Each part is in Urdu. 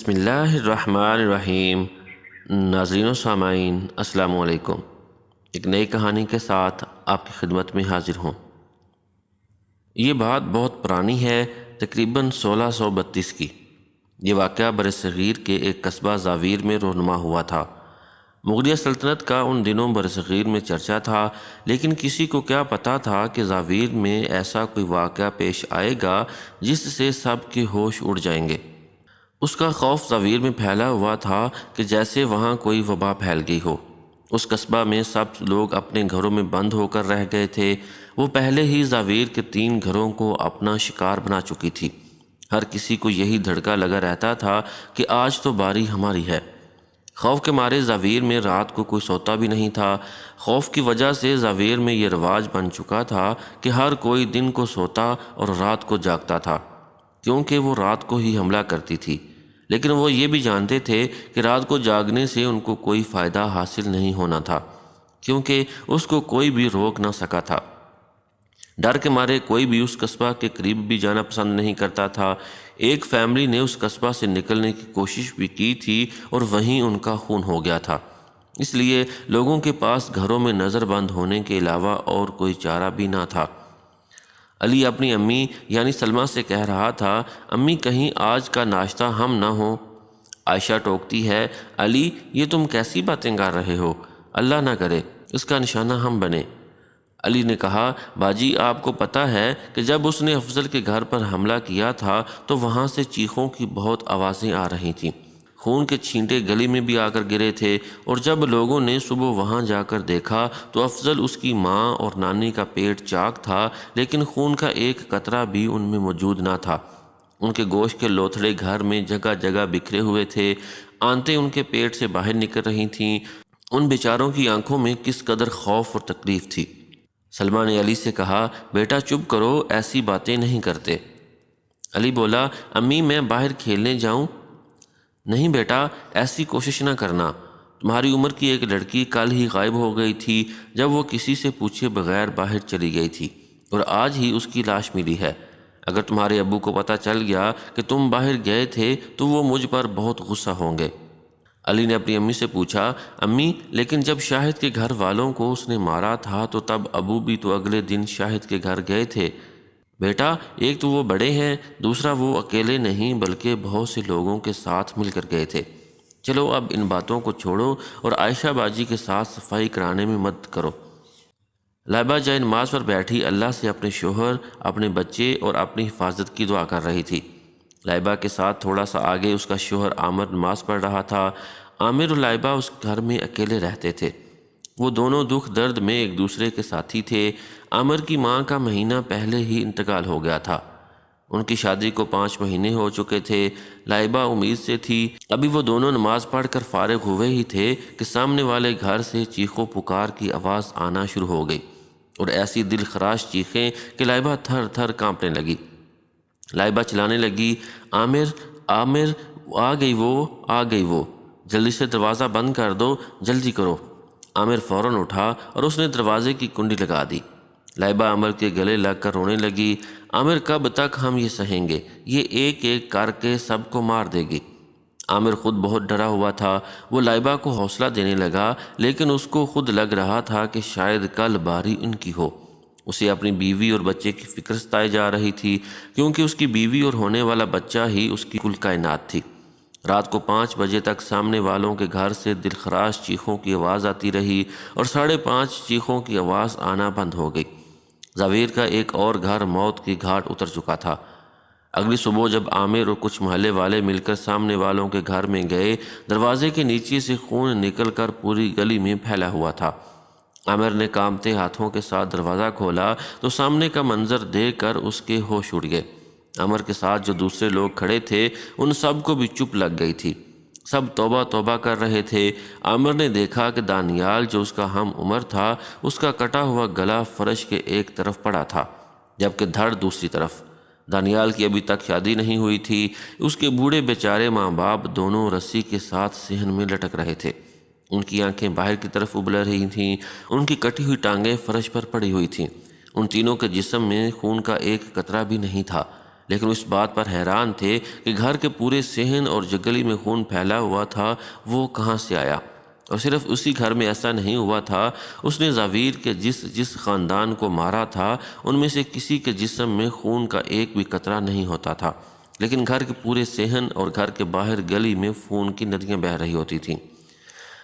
بسم اللہ الرحمن الرحیم۔ ناظرین و سامعین السلام علیکم۔ ایک نئی کہانی کے ساتھ آپ کی خدمت میں حاضر ہوں۔ یہ بات بہت پرانی ہے، تقریباً 1632 کی۔ یہ واقعہ برصغیر کے ایک قصبہ زاویر میں رونما ہوا تھا۔ مغلیہ سلطنت کا ان دنوں برصغیر میں چرچا تھا، لیکن کسی کو کیا پتہ تھا کہ زاویر میں ایسا کوئی واقعہ پیش آئے گا جس سے سب کے ہوش اڑ جائیں گے۔ اس کا خوف زاویر میں پھیلا ہوا تھا کہ جیسے وہاں کوئی وبا پھیل گئی ہو۔ اس قصبہ میں سب لوگ اپنے گھروں میں بند ہو کر رہ گئے تھے۔ وہ پہلے ہی زاویر کے 3 گھروں کو اپنا شکار بنا چکی تھی۔ ہر کسی کو یہی دھڑکا لگا رہتا تھا کہ آج تو باری ہماری ہے۔ خوف کے مارے زاویر میں رات کو کوئی سوتا بھی نہیں تھا۔ خوف کی وجہ سے زاویر میں یہ رواج بن چکا تھا کہ ہر کوئی دن کو سوتا اور رات کو جاگتا تھا، کیونکہ وہ رات کو ہی حملہ کرتی تھی۔ لیکن وہ یہ بھی جانتے تھے کہ رات کو جاگنے سے ان کو کوئی فائدہ حاصل نہیں ہونا تھا، کیونکہ اس کو کوئی بھی روک نہ سکا تھا۔ ڈر کے مارے کوئی بھی اس قصبہ کے قریب بھی جانا پسند نہیں کرتا تھا۔ ایک فیملی نے اس قصبہ سے نکلنے کی کوشش بھی کی تھی اور وہیں ان کا خون ہو گیا تھا۔ اس لیے لوگوں کے پاس گھروں میں نظر بند ہونے کے علاوہ اور کوئی چارہ بھی نہ تھا۔ علی اپنی امی یعنی سلمہ سے کہہ رہا تھا، امی کہیں آج کا ناشتہ ہم نہ ہوں۔ عائشہ ٹوکتی ہے، علی یہ تم کیسی باتیں کر رہے ہو، اللہ نہ کرے اس کا نشانہ ہم بنے۔ علی نے کہا، باجی آپ کو پتہ ہے کہ جب اس نے افضل کے گھر پر حملہ کیا تھا تو وہاں سے چیخوں کی بہت آوازیں آ رہی تھیں، خون کے چھینٹے گلی میں بھی آ کر گرے تھے، اور جب لوگوں نے صبح وہاں جا کر دیکھا تو افضل اس کی ماں اور نانی کا پیٹ چاک تھا، لیکن خون کا ایک قطرہ بھی ان میں موجود نہ تھا۔ ان کے گوشت کے لوتھڑے گھر میں جگہ جگہ بکھرے ہوئے تھے، آنتیں ان کے پیٹ سے باہر نکل رہی تھیں۔ ان بیچاروں کی آنکھوں میں کس قدر خوف اور تکلیف تھی۔ سلمہ نے علی سے کہا، بیٹا چپ کرو، ایسی باتیں نہیں کرتے۔ علی بولا، امی میں باہر کھیلنے جاؤں؟ نہیں بیٹا، ایسی کوشش نہ کرنا۔ تمہاری عمر کی ایک لڑکی کل ہی غائب ہو گئی تھی جب وہ کسی سے پوچھے بغیر باہر چلی گئی تھی، اور آج ہی اس کی لاش ملی ہے۔ اگر تمہارے ابو کو پتہ چل گیا کہ تم باہر گئے تھے تو وہ مجھ پر بہت غصہ ہوں گے۔ علی نے اپنی امی سے پوچھا، امی لیکن جب شاہد کے گھر والوں کو اس نے مارا تھا تو تب ابو بھی تو اگلے دن شاہد کے گھر گئے تھے۔ بیٹا ایک تو وہ بڑے ہیں، دوسرا وہ اکیلے نہیں بلکہ بہت سے لوگوں کے ساتھ مل کر گئے تھے۔ چلو اب ان باتوں کو چھوڑو اور عائشہ باجی کے ساتھ صفائی کرانے میں مدد کرو۔ لائبہ جائے نماز پر بیٹھی اللہ سے اپنے شوہر، اپنے بچے اور اپنی حفاظت کی دعا کر رہی تھی۔ لائبہ کے ساتھ تھوڑا سا آگے اس کا شوہر عامر نماز پڑھ رہا تھا۔ عامر اور لائبہ اس گھر میں اکیلے رہتے تھے۔ وہ دونوں دکھ درد میں ایک دوسرے کے ساتھی تھے۔ عامر کی ماں کا مہینہ پہلے ہی انتقال ہو گیا تھا۔ ان کی شادی کو 5 مہینے ہو چکے تھے۔ لائبہ امید سے تھی۔ ابھی وہ دونوں نماز پڑھ کر فارغ ہوئے ہی تھے کہ سامنے والے گھر سے چیخو پکار کی آواز آنا شروع ہو گئی، اور ایسی دل خراش چیخیں کہ لائبہ تھر تھر کانپنے لگی۔ لائبہ چلانے لگی، عامر عامر آ گئی وہ، جلدی سے دروازہ بند کر دو، جلدی کرو۔ عامر فوراً اٹھا اور اس نے دروازے کی کنڈی لگا دی۔ لائبہ عامر کے گلے لگ کر رونے لگی، عامر کب تک ہم یہ سہیں گے، یہ ایک ایک کر کے سب کو مار دے گی۔ عامر خود بہت ڈرا ہوا تھا۔ وہ لائبہ کو حوصلہ دینے لگا، لیکن اس کو خود لگ رہا تھا کہ شاید کل باری ان کی ہو۔ اسے اپنی بیوی اور بچے کی فکر ستائی جا رہی تھی، کیونکہ اس کی بیوی اور ہونے والا بچہ ہی اس کی کل کائنات تھی۔ رات کو 5 بجے تک سامنے والوں کے گھر سے دلخراش چیخوں کی آواز آتی رہی، اور 5:30 چیخوں کی آواز آنا بند ہو گئی۔ زاویر کا ایک اور گھر موت کی گھاٹ اتر چکا تھا۔ اگلی صبح جب عامر اور کچھ محلے والے مل کر سامنے والوں کے گھر میں گئے، دروازے کے نیچے سے خون نکل کر پوری گلی میں پھیلا ہوا تھا۔ عامر نے کانپتے ہاتھوں کے ساتھ دروازہ کھولا تو سامنے کا منظر دیکھ کر اس کے ہوش اڑ گئے۔ عامر کے ساتھ جو دوسرے لوگ کھڑے تھے ان سب کو بھی چپ لگ گئی تھی۔ سب توبہ توبہ کر رہے تھے۔ عامر نے دیکھا کہ دانیال جو اس کا ہم عمر تھا، اس کا کٹا ہوا گلا فرش کے ایک طرف پڑا تھا، جبکہ دھڑ دوسری طرف۔ دانیال کی ابھی تک شادی نہیں ہوئی تھی۔ اس کے بوڑھے بیچارے ماں باپ دونوں رسی کے ساتھ صحن میں لٹک رہے تھے۔ ان کی آنکھیں باہر کی طرف ابل رہی تھیں، ان کی کٹی ہوئی ٹانگیں فرش پر پڑی ہوئی تھیں۔ ان تینوں کے جسم میں خون کا ایک قطرہ بھی نہیں تھا۔ لیکن اس بات پر حیران تھے کہ گھر کے پورے صحن اور جو گلی میں خون پھیلا ہوا تھا وہ کہاں سے آیا۔ اور صرف اسی گھر میں ایسا نہیں ہوا تھا، اس نے زاویر کے جس خاندان کو مارا تھا ان میں سے کسی کے جسم میں خون کا ایک بھی قطرہ نہیں ہوتا تھا، لیکن گھر کے پورے صحن اور گھر کے باہر گلی میں خون کی ندیاں بہہ رہی ہوتی تھیں۔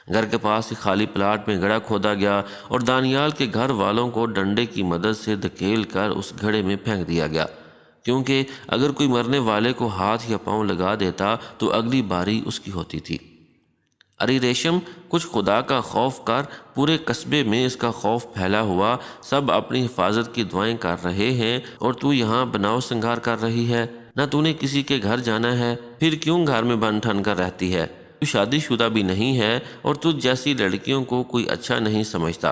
گھر کے پاس ایک خالی پلاٹ میں گڑھا کھودا گیا اور دانیال کے گھر والوں کو ڈنڈے کی مدد سے دھکیل کر اس گڑھے میں پھینک دیا گیا، کیونکہ اگر کوئی مرنے والے کو ہاتھ یا پاؤں لگا دیتا تو اگلی باری اس کی ہوتی تھی۔ ارے ریشم، کچھ خدا کا خوف کر، پورے قصبے میں اس کا خوف پھیلا ہوا، سب اپنی حفاظت کی دعائیں کر رہے ہیں اور تو یہاں بناؤ سنگار کر رہی ہے۔ نہ تو نے کسی کے گھر جانا ہے، پھر کیوں گھر میں بن ٹھن کر رہتی ہے؟ تو شادی شدہ بھی نہیں ہے اور تجھ جیسی لڑکیوں کو کوئی اچھا نہیں سمجھتا۔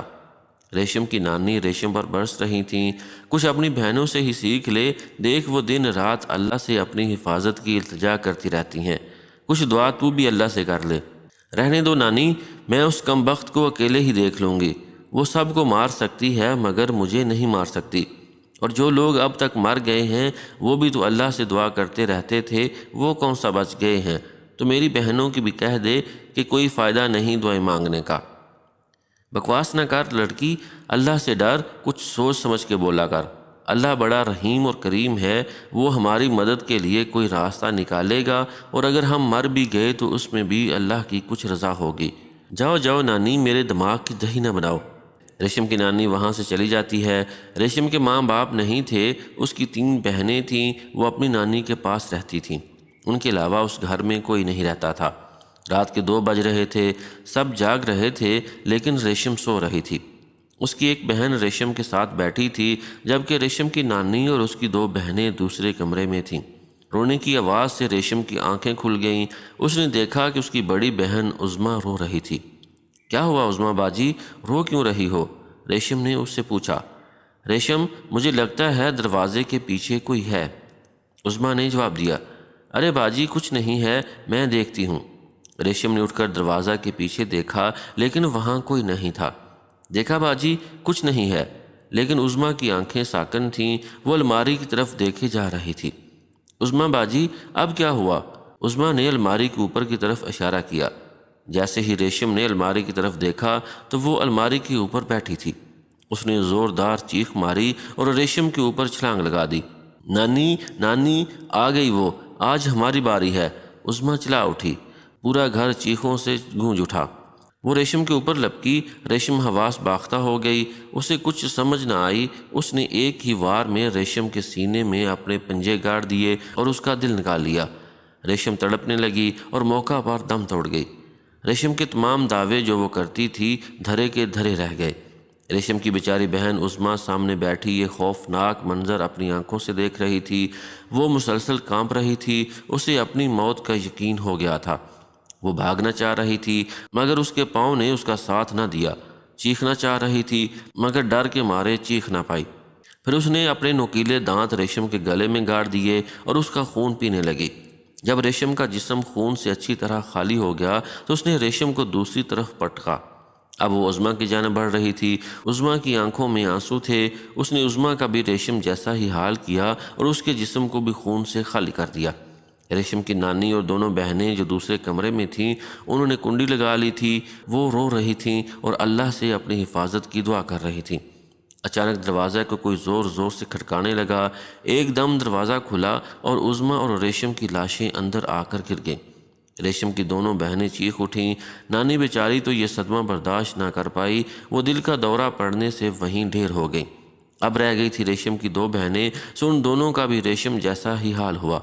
ریشم کی نانی ریشم پر برس رہی تھیں، کچھ اپنی بہنوں سے ہی سیکھ لے، دیکھ وہ دن رات اللہ سے اپنی حفاظت کی التجا کرتی رہتی ہیں، کچھ دعا تو بھی اللہ سے کر لے۔ رہنے دو نانی، میں اس کم بخت کو اکیلے ہی دیکھ لوں گی، وہ سب کو مار سکتی ہے مگر مجھے نہیں مار سکتی، اور جو لوگ اب تک مر گئے ہیں وہ بھی تو اللہ سے دعا کرتے رہتے تھے، وہ کون سا بچ گئے ہیں؟ تو میری بہنوں کی بھی کہہ دے کہ کوئی فائدہ نہیں دعائیں مانگنے کا۔ بکواس نہ کر لڑکی، اللہ سے ڈر، کچھ سوچ سمجھ کے بولا کر، اللہ بڑا رحیم اور کریم ہے، وہ ہماری مدد کے لیے کوئی راستہ نکالے گا، اور اگر ہم مر بھی گئے تو اس میں بھی اللہ کی کچھ رضا ہوگی۔ جاؤ جاؤ نانی، میرے دماغ کی دہی نہ بناؤ۔ ریشم کی نانی وہاں سے چلی جاتی ہے۔ ریشم کے ماں باپ نہیں تھے، اس کی 3 بہنیں تھیں، وہ اپنی نانی کے پاس رہتی تھیں، ان کے علاوہ اس گھر میں کوئی نہیں رہتا تھا۔ رات کے 2 بج رہے تھے، سب جاگ رہے تھے لیکن ریشم سو رہی تھی۔ اس کی ایک بہن ریشم کے ساتھ بیٹھی تھی، جبکہ ریشم کی نانی اور اس کی 2 بہنیں دوسرے کمرے میں تھیں۔ رونے کی آواز سے ریشم کی آنکھیں کھل گئیں، اس نے دیکھا کہ اس کی بڑی بہن عظمیٰ رو رہی تھی۔ کیا ہوا عظمیٰ باجی، رو کیوں رہی ہو؟ ریشم نے اس سے پوچھا۔ ریشم، مجھے لگتا ہے دروازے کے پیچھے کوئی ہے، عظمیٰ نے جواب دیا۔ ارے باجی کچھ نہیں ہے، میں دیکھتی ہوں۔ ریشم نے اٹھ کر دروازہ کے پیچھے دیکھا لیکن وہاں کوئی نہیں تھا۔ دیکھا باجی، کچھ نہیں ہے، لیکن عظمیٰ کی آنکھیں ساکن تھیں، وہ الماری کی طرف دیکھے جا رہی تھی۔ عظمیٰ باجی اب کیا ہوا؟ عظمیٰ نے الماری کے اوپر کی طرف اشارہ کیا۔ جیسے ہی ریشم نے الماری کی طرف دیکھا تو وہ الماری کے اوپر بیٹھی تھی۔ اس نے زوردار چیخ ماری اور ریشم کے اوپر چھلانگ لگا دی۔ نانی نانی، آ گئی وہ، آج ہماری باری ہے۔ عظمیٰ چلا اٹھی، پورا گھر چیخوں سے گونج اٹھا۔ وہ ریشم کے اوپر لپکی، ریشم حواس باختہ ہو گئی، اسے کچھ سمجھ نہ آئی۔ اس نے ایک ہی وار میں ریشم کے سینے میں اپنے پنجے گاڑ دیے اور اس کا دل نکال لیا۔ ریشم تڑپنے لگی اور موقع پر دم توڑ گئی۔ ریشم کے تمام دعوے جو وہ کرتی تھی دھرے کے دھرے رہ گئے۔ ریشم کی بیچاری بہن عظمیٰ سامنے بیٹھی یہ خوفناک منظر اپنی آنکھوں سے دیکھ رہی تھی۔ وہ مسلسل کانپ رہی تھی، اسے اپنی موت کا یقین ہو گیا تھا۔ وہ بھاگنا چاہ رہی تھی مگر اس کے پاؤں نے اس کا ساتھ نہ دیا، چیخنا چاہ رہی تھی مگر ڈر کے مارے چیخ نہ پائی۔ پھر اس نے اپنے نوکیلے دانت ریشم کے گلے میں گاڑ دیے اور اس کا خون پینے لگی۔ جب ریشم کا جسم خون سے اچھی طرح خالی ہو گیا تو اس نے ریشم کو دوسری طرف پٹکا۔ اب وہ عظمیٰ کی جانب بڑھ رہی تھی، عظمیٰ کی آنکھوں میں آنسو تھے۔ اس نے عظمیٰ کا بھی ریشم جیسا ہی حال کیا اور اس کے جسم کو بھی خون سے خالی کر دیا۔ ریشم کی نانی اور دونوں بہنیں جو دوسرے کمرے میں تھیں، انہوں نے کنڈی لگا لی تھی، وہ رو رہی تھیں اور اللہ سے اپنی حفاظت کی دعا کر رہی تھیں۔ اچانک دروازہ کو کوئی زور زور سے کھٹکانے لگا۔ ایک دم دروازہ کھلا اور عظمیٰ اور ریشم کی لاشیں اندر آ کر گر گئیں۔ ریشم کی دونوں بہنیں چیخ اٹھیں۔ نانی بیچاری تو یہ صدمہ برداشت نہ کر پائی، وہ دل کا دورہ پڑنے سے وہیں ڈھیر ہو گئی۔ اب رہ گئی تھی ریشم کی 2 بہنیں، سو ان دونوں کا بھی ریشم جیسا ہی حال ہوا۔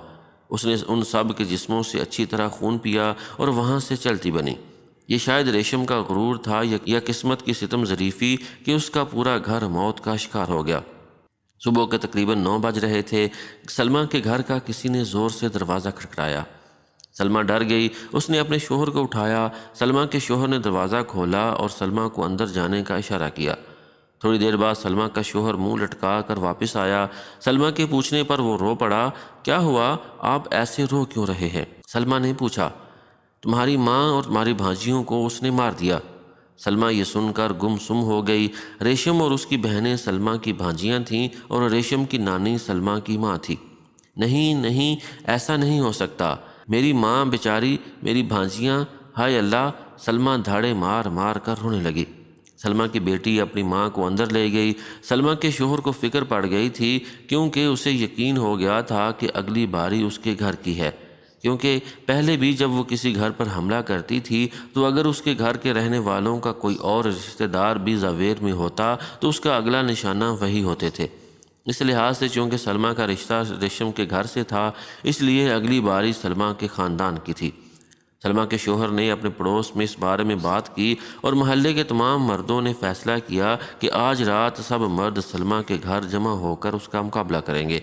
اس نے ان سب کے جسموں سے اچھی طرح خون پیا اور وہاں سے چلتی بنی۔ یہ شاید ریشم کا غرور تھا یا قسمت کی ستم ظریفی کہ اس کا پورا گھر موت کا شکار ہو گیا۔ صبح کے تقریباً 9 بج رہے تھے۔ سلمیٰ کے گھر کا کسی نے زور سے دروازہ کھٹکھٹایا۔ سلمیٰ ڈر گئی، اس نے اپنے شوہر کو اٹھایا۔ سلمیٰ کے شوہر نے دروازہ کھولا اور سلمیٰ کو اندر جانے کا اشارہ کیا۔ تھوڑی دیر بعد سلمیٰ کا شوہر منہ لٹکا کر واپس آیا۔ سلمیٰ کے پوچھنے پر وہ رو پڑا۔ کیا ہوا، آپ ایسے رو کیوں رہے ہیں؟ سلمیٰ نے پوچھا۔ تمہاری ماں اور تمہاری بھانجیوں کو اس نے مار دیا۔ سلمیٰ یہ سن کر گم سم ہو گئی۔ ریشم اور اس کی بہنیں سلمیٰ کی بھانجیاں تھیں اور ریشم کی نانی سلمیٰ کی ماں تھی۔ نہیں نہیں، ایسا نہیں ہو سکتا، میری ماں بیچاری، میری بھانجیاں، ہائے اللہ۔ سلمہ دھاڑے مار مار کر رونے لگی۔ سلمہ کی بیٹی اپنی ماں کو اندر لے گئی۔ سلمہ کے شوہر کو فکر پڑ گئی تھی، کیونکہ اسے یقین ہو گیا تھا کہ اگلی باری اس کے گھر کی ہے، کیونکہ پہلے بھی جب وہ کسی گھر پر حملہ کرتی تھی تو اگر اس کے گھر کے رہنے والوں کا کوئی اور رشتہ دار بھی زویر میں ہوتا تو اس کا اگلا نشانہ وہی ہوتے تھے۔ اس لحاظ سے چونکہ سلمہ کا رشتہ ریشم کے گھر سے تھا، اس لیے اگلی باری سلمہ کے خاندان کی تھی۔ سلمہ کے شوہر نے اپنے پڑوس میں اس بارے میں بات کی اور محلے کے تمام مردوں نے فیصلہ کیا کہ آج رات سب مرد سلمہ کے گھر جمع ہو کر اس کا مقابلہ کریں گے۔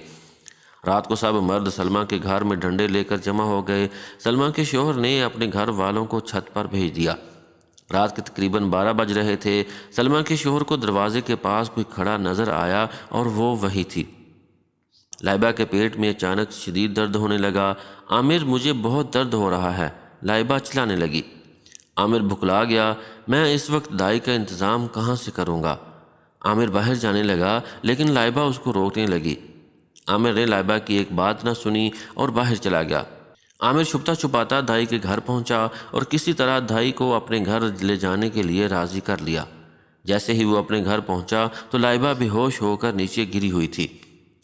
رات کو سب مرد سلمہ کے گھر میں ڈنڈے لے کر جمع ہو گئے۔ سلمہ کے شوہر نے اپنے گھر والوں کو چھت پر بھیج دیا۔ رات کے تقریباً 12 بج رہے تھے۔ سلمہ کے شوہر کو دروازے کے پاس کوئی کھڑا نظر آیا اور وہ وہی تھی۔ لائبہ کے پیٹ میں اچانک شدید درد ہونے لگا۔ عامر، مجھے بہت درد ہو رہا ہے، لائبہ چلانے لگی۔ عامر بھکلا گیا، میں اس وقت دائی کا انتظام کہاں سے کروں گا؟ عامر باہر جانے لگا لیکن لائبہ اس کو روکنے لگی۔ عامر نے لائبہ کی ایک بات نہ سنی اور باہر چلا گیا۔ عامر چھپتا چھپاتا دائی کے گھر پہنچا اور کسی طرح دائی کو اپنے گھر لے جانے کے لیے راضی کر لیا۔ جیسے ہی وہ اپنے گھر پہنچا تو لائبہ بے ہوش ہو کر نیچے گری ہوئی تھی۔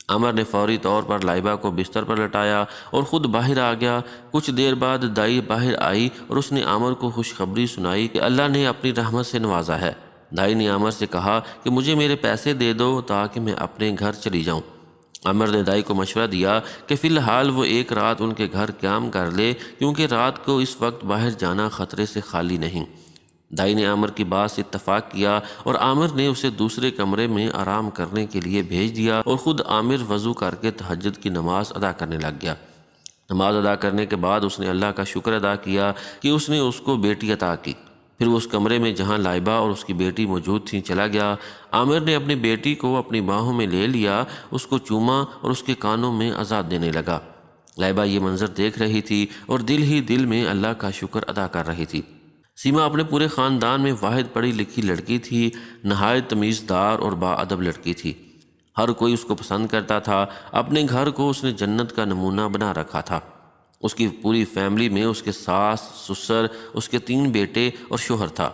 عامر نے فوری طور پر لائبہ کو بستر پر لٹایا اور خود باہر آ گیا۔ کچھ دیر بعد دائی باہر آئی اور اس نے عامر کو خوشخبری سنائی کہ اللہ نے اپنی رحمت سے نوازا ہے۔ دائی نے عامر سے کہا کہ مجھے میرے پیسے دے دو تاکہ میں اپنے گھر چلی جاؤں۔ عامر نے دائی کو مشورہ دیا کہ فی الحال وہ ایک رات ان کے گھر قیام کر لے، کیونکہ رات کو اس وقت باہر جانا خطرے سے خالی نہیں۔ دائی نے عامر کی بات سے اتفاق کیا اور عامر نے اسے دوسرے کمرے میں آرام کرنے کے لیے بھیج دیا اور خود عامر وضو کر کے تہجد کی نماز ادا کرنے لگ گیا۔ نماز ادا کرنے کے بعد اس نے اللہ کا شکر ادا کیا کہ اس نے اس کو بیٹی عطا کی۔ پھر وہ اس کمرے میں جہاں لائبہ اور اس کی بیٹی موجود تھیں چلا گیا۔ عامر نے اپنی بیٹی کو اپنی باہوں میں لے لیا، اس کو چوما اور اس کے کانوں میں عزا دینے لگا۔ لائبہ یہ منظر دیکھ رہی تھی اور دل ہی دل میں اللہ کا شکر ادا کر رہی تھی۔ سیما اپنے پورے خاندان میں واحد پڑھی لکھی لڑکی تھی، نہایت تمیزدار اور باادب لڑکی تھی۔ ہر کوئی اس کو پسند کرتا تھا۔ اپنے گھر کو اس نے جنت کا نمونہ بنا رکھا تھا۔ اس کی پوری فیملی میں اس کے ساس، سسر، اس کے 3 بیٹے اور شوہر تھا۔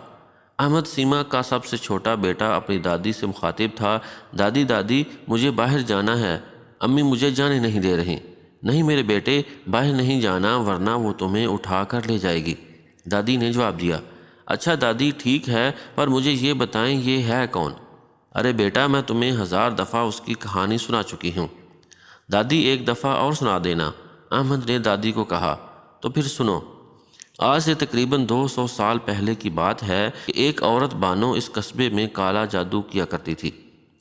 احمد سیما کا سب سے چھوٹا بیٹا اپنی دادی سے مخاطب تھا، دادی دادی مجھے باہر جانا ہے، امی مجھے جانے نہیں دے رہی۔ نہیں میرے بیٹے، باہر نہیں جانا ورنہ وہ تمہیں اٹھا کر لے جائے گی، دادی نے جواب دیا۔ اچھا دادی ٹھیک ہے، پر مجھے یہ بتائیں یہ ہے کون؟ ارے بیٹا میں تمہیں 1000 دفعہ اس کی کہانی سنا چکی ہوں۔ دادی ایک دفعہ اور سنا دینا، احمد نے دادی کو کہا۔ تو پھر سنو۔ آج سے تقریباً 200 سال پہلے کی بات ہے کہ ایک عورت بانو اس قصبے میں کالا جادو کیا کرتی تھی۔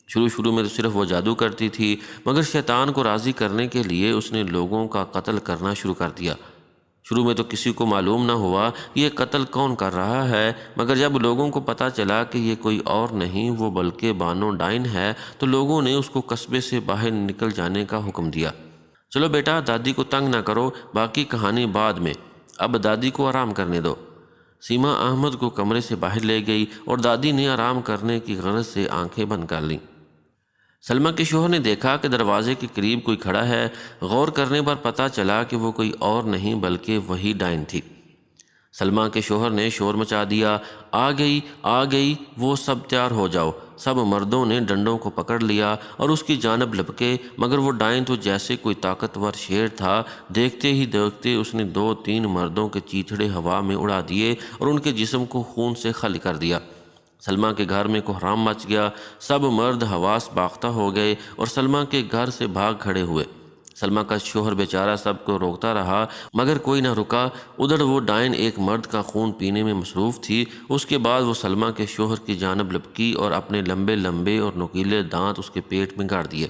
شروع میں تو صرف وہ جادو کرتی تھی، مگر شیطان کو راضی کرنے کے لیے اس نے لوگوں کا قتل کرنا شروع کر دیا۔ شروع میں تو کسی کو معلوم نہ ہوا کہ یہ قتل کون کر رہا ہے، مگر جب لوگوں کو پتہ چلا کہ یہ کوئی اور نہیں وہ بلکہ بانو ڈائن ہے تو لوگوں نے اس کو قصبے سے باہر نکل جانے کا حکم دیا۔ چلو بیٹا دادی کو تنگ نہ کرو، باقی کہانی بعد میں، اب دادی کو آرام کرنے دو۔ سیما احمد کو کمرے سے باہر لے گئی اور دادی نے آرام کرنے کی غرض سے آنکھیں بند کر لیں۔ سلمہ کے شوہر نے دیکھا کہ دروازے کے قریب کوئی کھڑا ہے۔ غور کرنے پر پتہ چلا کہ وہ کوئی اور نہیں بلکہ وہی ڈائن تھی۔ سلمہ کے شوہر نے شور مچا دیا، آ گئی، وہ سب تیار ہو جاؤ۔ سب مردوں نے ڈنڈوں کو پکڑ لیا اور اس کی جانب لپکے، مگر وہ ڈائن تو جیسے کوئی طاقتور شیر تھا۔ دیکھتے ہی دیکھتے اس نے 2-3 مردوں کے چیتھڑے ہوا میں اڑا دیے اور ان کے جسم کو خون سے خالی کر دیا۔ سلمہ کے گھر میں کوہرام مچ گیا، سب مرد حواس باختہ ہو گئے اور سلمہ کے گھر سے بھاگ کھڑے ہوئے۔ سلمہ کا شوہر بیچارہ سب کو روکتا رہا مگر کوئی نہ رکا۔ ادھر وہ ڈائن ایک مرد کا خون پینے میں مصروف تھی۔ اس کے بعد وہ سلمہ کے شوہر کی جانب لپکی اور اپنے لمبے لمبے اور نوکیلے دانت اس کے پیٹ میں گاڑ دیے۔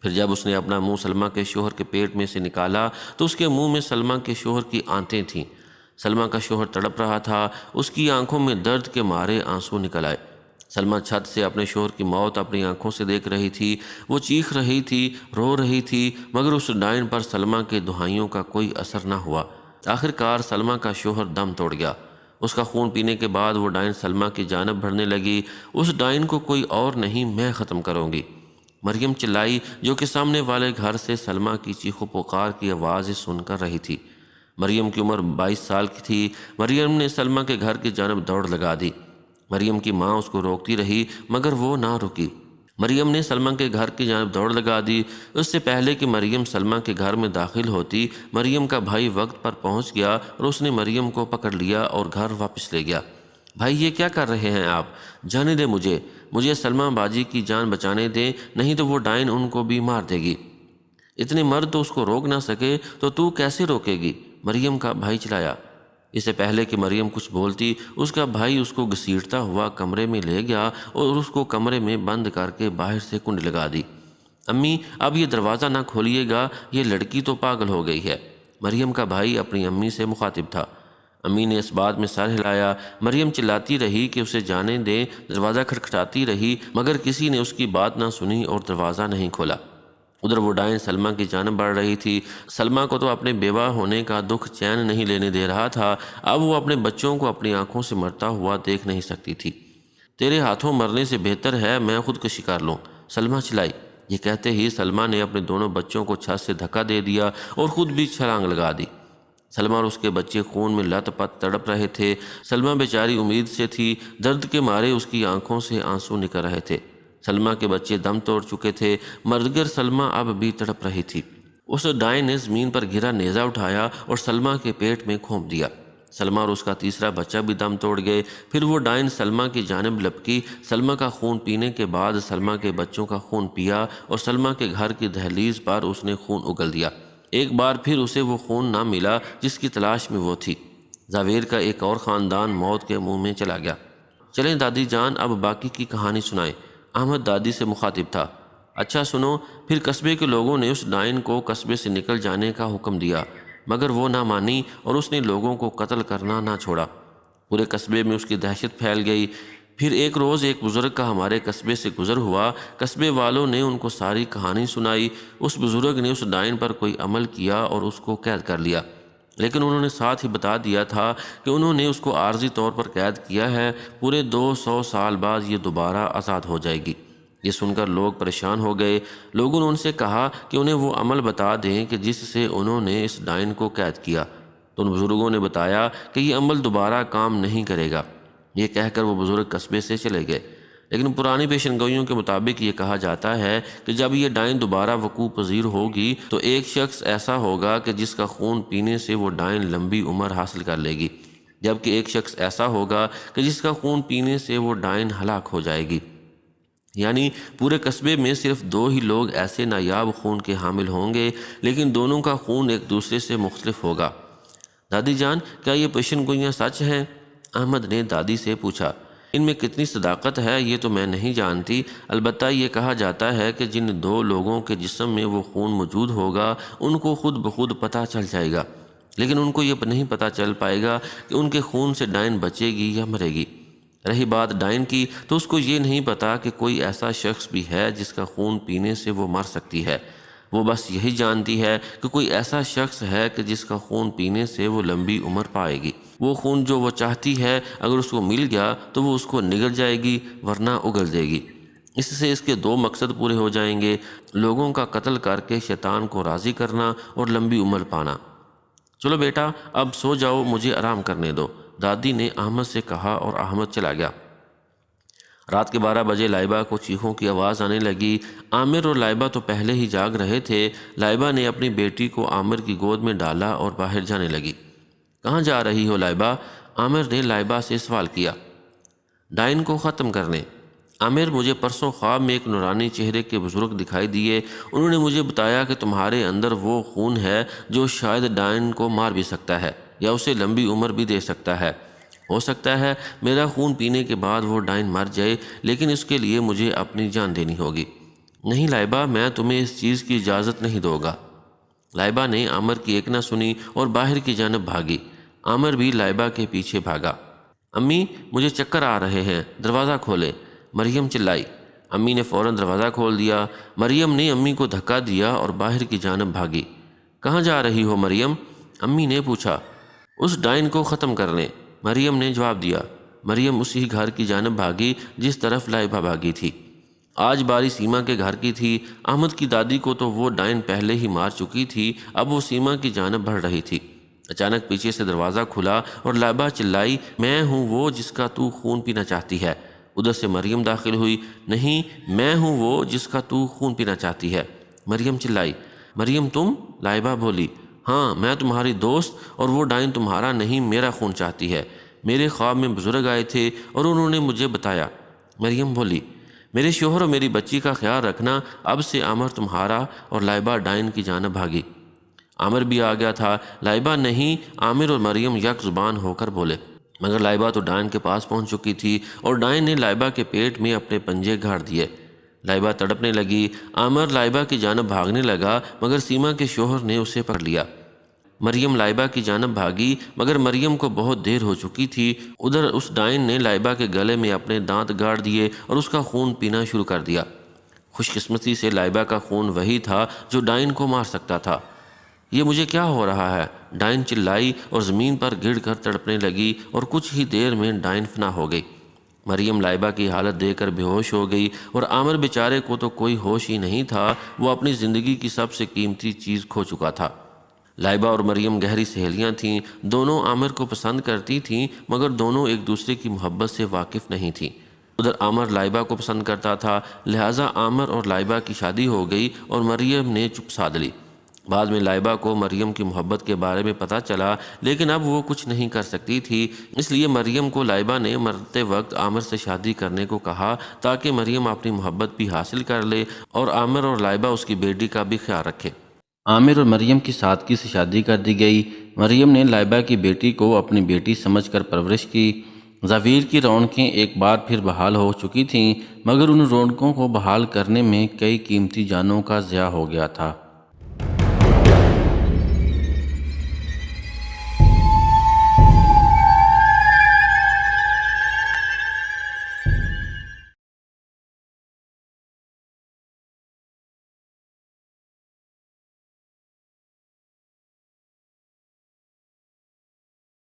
پھر جب اس نے اپنا منہ سلمہ کے شوہر کے پیٹ میں سے نکالا تو اس کے منہ میں سلمہ کے شوہر کی آنتیں تھیں۔ سلمہ کا شوہر تڑپ رہا تھا، اس کی آنکھوں میں درد کے مارے آنسو نکل آئے۔ سلمہ چھت سے اپنے شوہر کی موت اپنی آنکھوں سے دیکھ رہی تھی۔ وہ چیخ رہی تھی، رو رہی تھی، مگر اس ڈائن پر سلمہ کے دہائیوں کا کوئی اثر نہ ہوا۔ آخرکار سلمہ کا شوہر دم توڑ گیا۔ اس کا خون پینے کے بعد وہ ڈائن سلمہ کی جانب بڑھنے لگی۔ اس ڈائن کو کوئی اور نہیں میں ختم کروں گی۔ مریم چلائی، جو کہ سامنے والے گھر سے سلمہ کی چیخ و پکار کی آواز سن کر رہی تھی۔ مریم کی عمر 22 سال کی تھی۔ مریم نے سلمہ کے گھر کی جانب دوڑ لگا دی۔ مریم کی ماں اس کو روکتی رہی مگر وہ نہ رکی۔ مریم نے سلمہ کے گھر کی جانب دوڑ لگا دی۔ اس سے پہلے کہ مریم سلمہ کے گھر میں داخل ہوتی، مریم کا بھائی وقت پر پہنچ گیا اور اس نے مریم کو پکڑ لیا اور گھر واپس لے گیا۔ بھائی، یہ کیا کر رہے ہیں آپ؟ جانے دیں مجھے سلمہ باجی کی جان بچانے دیں، نہیں تو وہ ڈائن ان کو بھی مار دے گی۔ اتنے مرد تو اس کو روک نہ سکے تو کیسے روکے گی؟ مریم کا بھائی چلایا۔ اس سے پہلے کہ مریم کچھ بولتی، اس کا بھائی اس کو گھسیٹتا ہوا کمرے میں لے گیا اور اس کو کمرے میں بند کر کے باہر سے کنڈی لگا دی۔ امی، اب یہ دروازہ نہ کھولیے گا، یہ لڑکی تو پاگل ہو گئی ہے۔ مریم کا بھائی اپنی امی سے مخاطب تھا۔ امی نے اس بات میں سر ہلایا۔ مریم چلاتی رہی کہ اسے جانے دیں، دروازہ کھٹکھٹاتی رہی مگر کسی نے اس کی بات نہ سنی اور دروازہ نہیں کھولا۔ ادھر وہ ڈائن سلمہ کی جانب بڑھ رہی تھی۔ سلمہ کو تو اپنے بیوہ ہونے کا دکھ چین نہیں لینے دے رہا تھا۔ اب وہ اپنے بچوں کو اپنی آنکھوں سے مرتا ہوا دیکھ نہیں سکتی تھی۔ تیرے ہاتھوں مرنے سے بہتر ہے میں خودکشی کر لوں، سلمہ چلائی۔ یہ کہتے ہی سلمہ نے اپنے دونوں بچوں کو چھت سے دھکا دے دیا اور خود بھی چھلانگ لگا دی۔ سلمہ اور اس کے بچے خون میں لت پت تڑپ رہے تھے۔ سلمہ بیچاری امید سے تھی، درد کے مارے اس کی آنکھوں سے آنسو نکل رہے تھے۔ سلمہ کے بچے دم توڑ چکے تھے، مگر سلمہ اب بھی تڑپ رہی تھی۔ اس ڈائن نے زمین پر گرا نیزہ اٹھایا اور سلمہ کے پیٹ میں کھونپ دیا۔ سلمہ اور اس کا تیسرا بچہ بھی دم توڑ گئے۔ پھر وہ ڈائن سلمہ کی جانب لپکی۔ سلمہ کا خون پینے کے بعد سلمہ کے بچوں کا خون پیا اور سلمہ کے گھر کی دہلیز پر اس نے خون اگل دیا۔ ایک بار پھر اسے وہ خون نہ ملا جس کی تلاش میں وہ تھی۔ زاویر کا ایک اور خاندان موت کے منہ میں چلا گیا۔ چلیں دادی جان، اب باقی کی کہانی سنائیں۔ احمد دادی سے مخاطب تھا۔ اچھا سنو۔ پھر قصبے کے لوگوں نے اس ڈائن کو قصبے سے نکل جانے کا حکم دیا مگر وہ نہ مانی اور اس نے لوگوں کو قتل کرنا نہ چھوڑا۔ پورے قصبے میں اس کی دہشت پھیل گئی۔ پھر ایک روز ایک بزرگ کا ہمارے قصبے سے گزر ہوا۔ قصبے والوں نے ان کو ساری کہانی سنائی۔ اس بزرگ نے اس ڈائن پر کوئی عمل کیا اور اس کو قید کر لیا، لیکن انہوں نے ساتھ ہی بتا دیا تھا کہ انہوں نے اس کو عارضی طور پر قید کیا ہے، پورے 200 سال بعد یہ دوبارہ آزاد ہو جائے گی۔ یہ سن کر لوگ پریشان ہو گئے۔ لوگوں نے ان سے کہا کہ انہیں وہ عمل بتا دیں کہ جس سے انہوں نے اس ڈائن کو قید کیا، تو ان بزرگوں نے بتایا کہ یہ عمل دوبارہ کام نہیں کرے گا۔ یہ کہہ کر وہ بزرگ قصبے سے چلے گئے، لیکن پرانی پیشن گوئیوں کے مطابق یہ کہا جاتا ہے کہ جب یہ ڈائن دوبارہ وقوع پذیر ہوگی تو ایک شخص ایسا ہوگا کہ جس کا خون پینے سے وہ ڈائن لمبی عمر حاصل کر لے گی، جبکہ ایک شخص ایسا ہوگا کہ جس کا خون پینے سے وہ ڈائن ہلاک ہو جائے گی۔ یعنی پورے قصبے میں صرف 2 ہی لوگ ایسے نایاب خون کے حامل ہوں گے، لیکن دونوں کا خون ایک دوسرے سے مختلف ہوگا۔ دادی جان، کیا یہ پیشن گوئیاں سچ ہیں؟ احمد نے دادی سے پوچھا۔ ان میں کتنی صداقت ہے یہ تو میں نہیں جانتی، البتہ یہ کہا جاتا ہے کہ جن 2 لوگوں کے جسم میں وہ خون موجود ہوگا ان کو خود بخود پتہ چل جائے گا، لیکن ان کو یہ نہیں پتہ چل پائے گا کہ ان کے خون سے ڈائن بچے گی یا مرے گی۔ رہی بات ڈائن کی، تو اس کو یہ نہیں پتا کہ کوئی ایسا شخص بھی ہے جس کا خون پینے سے وہ مر سکتی ہے۔ وہ بس یہی جانتی ہے کہ کوئی ایسا شخص ہے کہ جس کا خون پینے سے وہ لمبی عمر پائے گی۔ وہ خون جو وہ چاہتی ہے اگر اس کو مل گیا تو وہ اس کو نگل جائے گی، ورنہ اگل دے گی۔ اس سے اس کے 2 مقصد پورے ہو جائیں گے، لوگوں کا قتل کر کے شیطان کو راضی کرنا اور لمبی عمر پانا۔ چلو بیٹا، اب سو جاؤ، مجھے آرام کرنے دو، دادی نے احمد سے کہا اور احمد چلا گیا۔ رات کے 12 بجے لائبہ کو چیخوں کی آواز آنے لگی۔ عامر اور لائبہ تو پہلے ہی جاگ رہے تھے۔ لائبہ نے اپنی بیٹی کو عامر کی گود میں ڈالا اور باہر جانے لگی۔ کہاں جا رہی ہو لائبہ؟ عامر نے لائبہ سے سوال کیا۔ ڈائن کو ختم کرنے۔ عامر، مجھے پرسوں خواب میں ایک نورانی چہرے کے بزرگ دکھائی دیے۔ انہوں نے مجھے بتایا کہ تمہارے اندر وہ خون ہے جو شاید ڈائن کو مار بھی سکتا ہے یا اسے لمبی عمر بھی دے سکتا ہے۔ ہو سکتا ہے میرا خون پینے کے بعد وہ ڈائن مر جائے، لیکن اس کے لیے مجھے اپنی جان دینی ہوگی۔ نہیں لائبہ، میں تمہیں اس چیز کی اجازت نہیں دوں گا۔ لائبہ نے عامر کی ایک نہ سنی اور باہر کی جانب بھاگی۔ عامر بھی لائبہ کے پیچھے بھاگا۔ امی، مجھے چکر آ رہے ہیں، دروازہ کھولیں، مریم چلائی۔ امی نے فوراً دروازہ کھول دیا۔ مریم نے امی کو دھکا دیا اور باہر کی جانب بھاگی۔ کہاں جا رہی ہو مریم؟ امی نے پوچھا۔ اس ڈائن کو ختم کرنے، مریم نے جواب دیا۔ مریم اسی گھر کی جانب بھاگی جس طرف لائبہ بھاگی تھی۔ آج باری سیما کے گھر کی تھی۔ احمد کی دادی کو تو وہ ڈائن پہلے ہی مار چکی تھی، اب وہ سیما کی جانب بڑھ رہی تھی۔ اچانک پیچھے سے دروازہ کھلا اور لائبہ چلائی، میں ہوں وہ جس کا تو خون پینا چاہتی ہے۔ ادھر سے مریم داخل ہوئی، نہیں میں ہوں وہ جس کا تو خون پینا چاہتی ہے۔ مریم چلائی، مریم تم؟ لائبہ بولی، ہاں میں تمہاری دوست، اور وہ ڈائن تمہارا نہیں میرا خون چاہتی ہے۔ میرے خواب میں بزرگ آئے تھے اور انہوں نے مجھے بتایا۔ مریم بولی، میرے شوہر اور میری بچی کا خیال رکھنا، اب سے عامر تمہارا، اور لائبہ ڈائن کی جانب بھاگی۔ عامر بھی آ گیا تھا، لائبہ نہیں۔ عامر اور مریم یک زبان ہو کر بولے، مگر لائبہ تو ڈائن کے پاس پہنچ چکی تھی اور ڈائن نے لائبہ کے پیٹ میں اپنے پنجے گاڑ دیے۔ لائبہ تڑپنے لگی۔ عامر لائبہ کی جانب بھاگنے لگا مگر سیما کے شوہر نے اسے پکڑ لیا۔ مریم لائبہ کی جانب بھاگی مگر مریم کو بہت دیر ہو چکی تھی۔ ادھر اس ڈائن نے لائبہ کے گلے میں اپنے دانت گاڑ دیے اور اس کا خون پینا شروع کر دیا۔ خوش قسمتی سے لائبہ کا خون وہی تھا جو ڈائن کو مار سکتا تھا۔ یہ مجھے کیا ہو رہا ہے؟ ڈائن چلائی اور زمین پر گر کر تڑپنے لگی اور کچھ ہی دیر میں ڈائن فنا ہو گئی۔ مریم لائبہ کی حالت دیکھ کر بے ہوش ہو گئی اور عامر بیچارے کو تو کوئی ہوش ہی نہیں تھا، وہ اپنی زندگی کی سب سے قیمتی چیز کھو چکا تھا۔ لائبہ اور مریم گہری سہیلیاں تھیں، دونوں عامر کو پسند کرتی تھیں مگر دونوں ایک دوسرے کی محبت سے واقف نہیں تھیں۔ ادھر عامر لائبہ کو پسند کرتا تھا، لہٰذا عامر اور لائبہ کی شادی ہو گئی اور مریم نے چپ سادھ لی۔ بعد میں لائبہ کو مریم کی محبت کے بارے میں پتہ چلا، لیکن اب وہ کچھ نہیں کر سکتی تھی، اس لیے مریم کو لائبہ نے مرتے وقت عامر سے شادی کرنے کو کہا تاکہ مریم اپنی محبت بھی حاصل کر لے اور عامر اور لائبہ اس کی بیٹی کا بھی خیال رکھے۔ عامر اور مریم کی سادگی سے شادی کر دی گئی۔ مریم نے لائبہ کی بیٹی کو اپنی بیٹی سمجھ کر پرورش کی۔ زویر کی رونقیں ایک بار پھر بحال ہو چکی تھیں مگر ان رونقوں کو بحال کرنے میں کئی قیمتی جانوں کا ضیاع ہو گیا تھا۔